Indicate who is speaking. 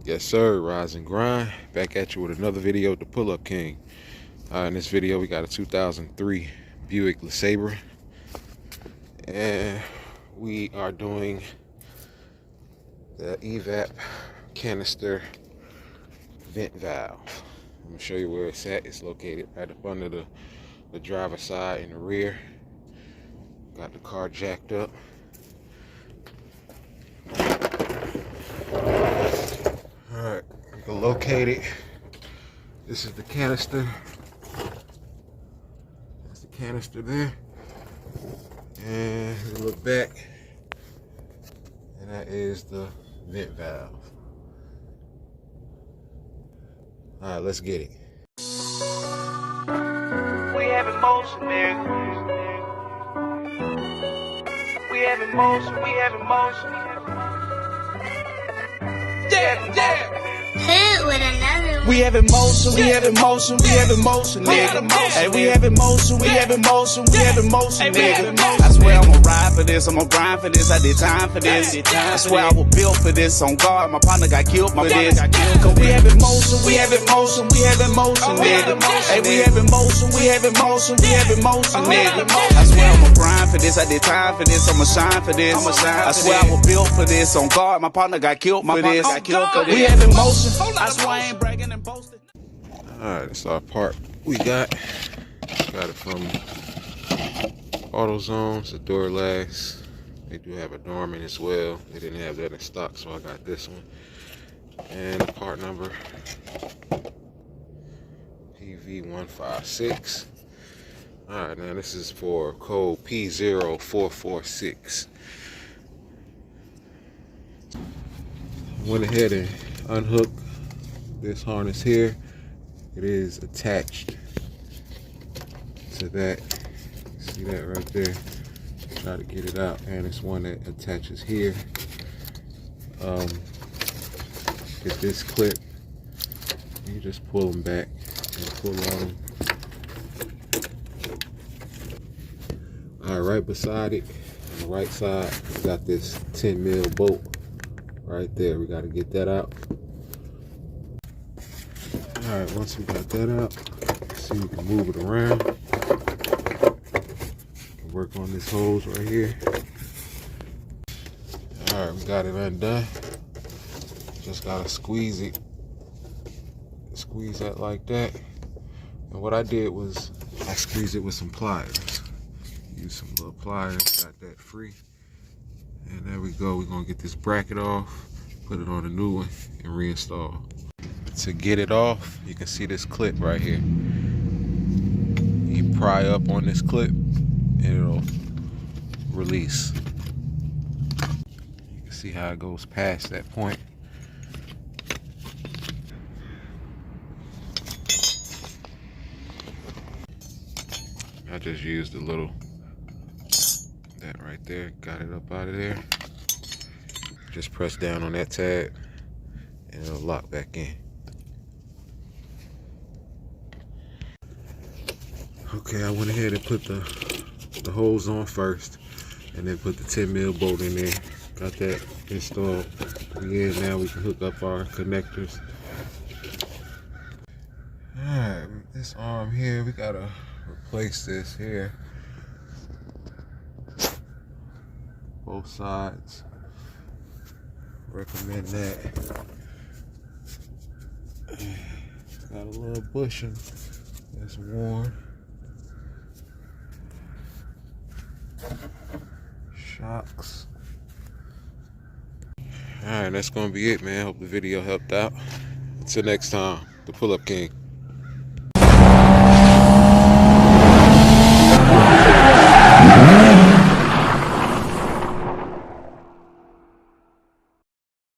Speaker 1: Yes sir, rise and grind. Back at you with another video with the Pull-Up King. In this video we got a 2003 Buick LeSabre, and we are doing the evap canister vent valve. I'm gonna show you where it's at. It's located right up under the driver's side in the rear. Got the car jacked up. Alright, we can locate it. This is the canister. That's the canister there. And we look back, and that is the vent valve. Alright, let's get it.
Speaker 2: We have emotion, nigga. We have emotion, we have emotion. Yeah.
Speaker 3: Hit with another one.
Speaker 2: We have emotion, we have emotion, we have emotion, nigga. Hey, we have emotion, we have emotion, we have emotion, nigga. I swear I'ma ride for this, I'ma grind for this, I did time for this. I swear I was built for this, on guard, my partner got killed for this. Cause we have emotion, we have emotion, we have emotion, nigga. Hey, we have emotion, we have emotion, we have emotion, nigga. I swear I'ma grind for this, I did time for this, I'ma shine for this. I swear I was built for this, on guard, my partner got killed for this. We have emotion, I swear I ain't bragging and boasting.
Speaker 1: Alright, that's our part we got. Got it from AutoZone. It's a Duralax. They do have a dormant as well. They didn't have that in stock, so I got this one. And the part number P0446. Alright, now this is for code P0446. Went ahead and unhooked this harness here. It is attached to that. See that right there? Try to get it out, and it's one that attaches here. Get this clip. You just pull them back and pull on them. All right, right beside it, on the right side, we got this 10 mil bolt right there. We got to get that out. All right, once we got that out, see, we can move it around. Work on this hose right here. All right, we got it undone. Just gotta squeeze it. Squeeze that like that. And what I did was I squeezed it with some pliers. Use some little pliers, got that free. And there we go. We're gonna get this bracket off, put it on a new one, and reinstall. To get it off, you can see this clip right here. You pry up on this clip and it'll release. You can see how it goes past that point. I just used a little, that right there, got it up out of there. Just press down on that tab and it'll lock back in. Okay, I went ahead and put the hose on first, and then put the 10 mil bolt in there. Got that installed. Yeah, now we can hook up our connectors. Alright, this arm here, we gotta replace this here. Both sides. Recommend that. It's got a little bushing that's worn. Shocks. Alright, that's gonna be it, man. Hope the video helped out. Until next time, the Pull-Up King.